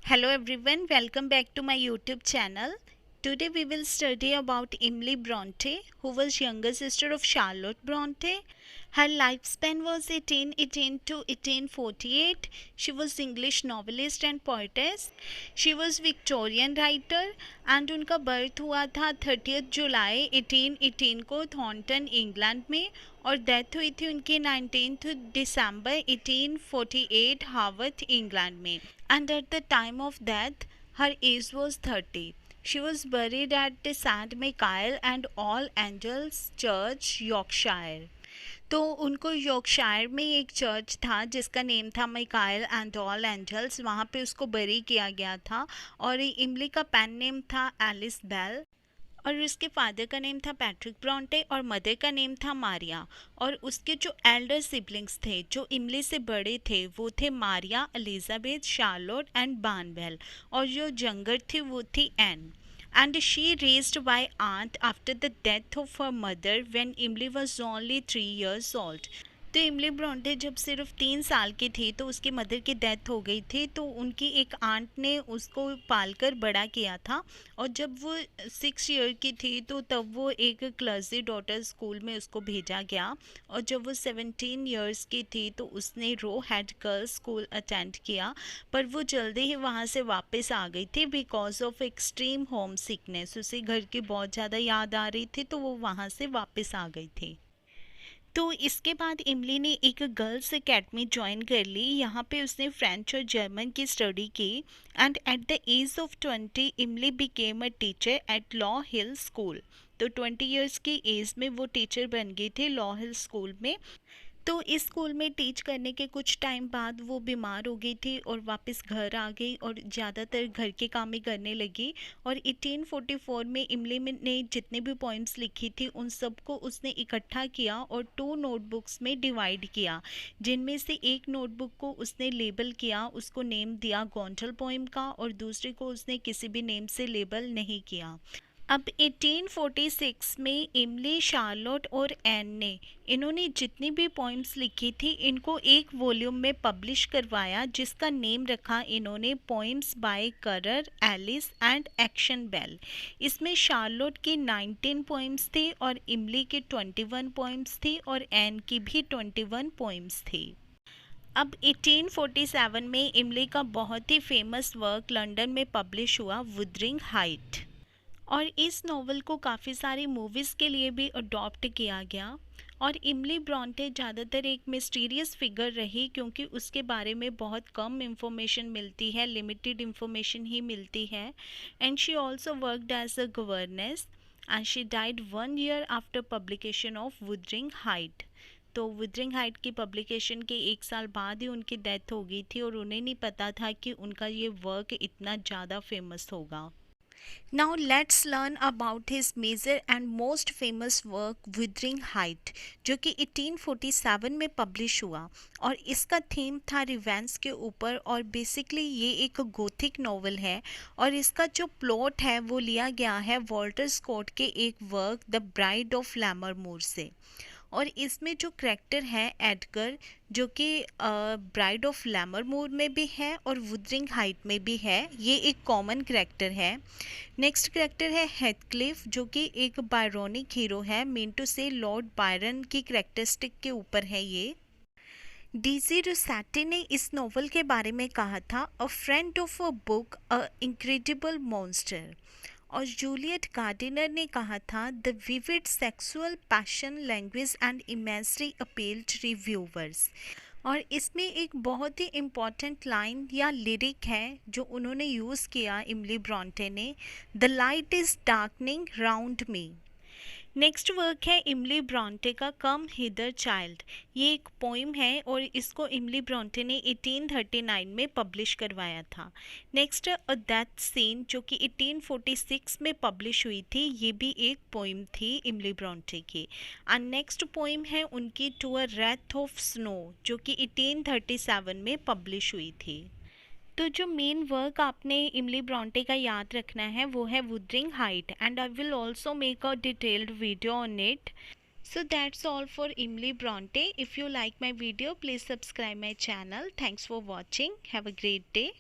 Hello everyone, welcome back to my YouTube channel. Today we will study about Emily Bronte, who was younger sister of Charlotte Bronte. Her lifespan was 1818 to 1848. She was English novelist and poetess. She was Victorian writer and उनका birth हुआ था 30 जुलाई 1818 को Thornton England में और death हुई थी उनकी 19 दिसंबर 1848 Haworth England में. And at the time of death, her age was 30. She was buried at St. Michael and All Angels Church, Yorkshire. तो उनको यॉर्कशायर में एक चर्च था जिसका नेम था मिकाइल एंड ऑल एंजल्स, वहाँ पे उसको बरी किया गया था. और इमली का पेन नेम था एलिस बेल और उसके फादर का नेम था पैट्रिक ब्रॉन्टे और मदर का नेम था मारिया. और उसके जो एल्डर सिबलिंग्स थे जो इमली से बड़े थे वो थे मारिया, एलिजाबेथ, शार्लोट एंड बानवेल. और जो यंगर थी वो थी N. And she raised by aunt after the death of her mother when Emily was only 3 years old. तो इमली ब्रॉन्टे जब सिर्फ 3 साल की थी तो उसकी मदर की डेथ हो गई थी, तो उनकी एक आंट ने उसको पालकर बड़ा किया था. और जब वो 6 ईयर की थी तो तब वो एक क्लर्जी डॉटर स्कूल में उसको भेजा गया. और जब वो 17 ईयर्स की थी तो उसने रो हेड गर्ल्स स्कूल अटेंड किया, पर वो जल्दी ही वहाँ से वापस आ गई थी because of extreme home sickness. उसे घर की बहुत ज़्यादा याद आ रही थी तो वो वहाँ से वापस आ गई थी. तो इसके बाद इमली ने एक गर्ल्स एकेडमी ज्वाइन कर ली. यहाँ पे उसने फ्रेंच और जर्मन की स्टडी की. And at the age of 20 Emily became a teacher at Law Hill school. तो 20 ईयर्स की एज में वो टीचर बन गई थी लॉ हिल स्कूल में. तो इस स्कूल में टीच करने के कुछ टाइम बाद वो बीमार हो गई थी और वापस घर आ गई और ज़्यादातर घर के काम ही करने लगी. और 1844 में इमली ने जितने भी पोइम्स लिखी थी उन सबको उसने इकट्ठा किया और 2 नोटबुक्स में डिवाइड किया, जिनमें से एक नोटबुक को उसने लेबल किया, उसको नेम दिया गॉन्टल पोइम का, और दूसरे को उसने किसी भी नेम से लेबल नहीं किया. अब 1846 में इमली, शार्लोट और एन ने इन्होंने जितनी भी पोइम्स लिखी थी इनको एक वॉल्यूम में पब्लिश करवाया जिसका नेम रखा इन्होंने poems by Currer, Ellis and Acton Bell. इसमें शार्लोट की 19 पोइम्स थी और इमली की 21 पोइम्स थी और एन की भी 21 पोइम्स थी. अब 1847 में इमली का बहुत ही फेमस वर्क लंदन में पब्लिश हुआ, वुदरिंग हाइट. और इस नॉवल को काफ़ी सारी मूवीज़ के लिए भी अडॉप्ट किया गया. और इमली ब्रॉन्टे ज़्यादातर एक मिस्टीरियस फिगर रही क्योंकि उसके बारे में बहुत कम इंफॉर्मेशन मिलती है, लिमिटेड इंफॉर्मेशन ही मिलती है. And she also worked as a governess and she died 1 year after publication of Wuthering Height. तो वुदरिंग हाइट की पब्लिकेशन के 1 साल बाद ही उनकी डेथ हो गई थी और उन्हें नहीं पता था कि उनका ये वर्क इतना ज़्यादा फेमस होगा. Now let's learn about his major and most famous work Wuthering Height, जो कि 1847 में पब्लिश हुआ. और इसका थीम था रिवेंज के ऊपर और बेसिकली ये एक गोथिक नॉवल है. और इसका जो प्लॉट है वो लिया गया है वॉल्टर स्कॉट के एक वर्क द ब्राइड ऑफ लैमरमोर से. और इसमें जो करेक्टर है एडगर, जो कि ब्राइड ऑफ लैमरमोर में भी है और वुदरिंग हाइट में भी है, ये एक कॉमन करेक्टर है. नेक्स्ट करेक्टर है हेथक्लिफ, जो कि एक बायरोनिक हीरो है, मीन टू से लॉर्ड बायरन की करेक्टरिस्टिक के ऊपर है ये. डीजी रोसेटी ने इस नॉवल के बारे में कहा था a friend of a book a incredible monster. और जूलियट गार्डिनर ने कहा था the vivid sexual passion language and imagery appealed reviewers. और इसमें एक बहुत ही इम्पॉर्टेंट लाइन या लिरिक है जो उन्होंने यूज़ किया इमली ब्रॉन्टे ने, the light is darkening round me. Next work है इमली ब्रॉन्टे का कम हिदर चाइल्ड. ये एक पोइम है और इसको इमली ब्रॉन्टे ने 1839 में पब्लिश करवाया था. नेक्स्ट अ डेथ सीन, जो कि 1846 में पब्लिश हुई थी, ये भी एक पोइम थी इमली ब्रॉन्टे की. एंड नेक्स्ट पोइम है उनकी to a wreath of snow, जो कि 1837 में पब्लिश हुई थी. तो जो मेन वर्क आपने इमली ब्रॉन्टे का याद रखना है वो है Wuthering height and I will also make a detailed video on it. So that's all for Emily Bronte. If you like my video, please subscribe my channel. Thanks for watching. Have a great day.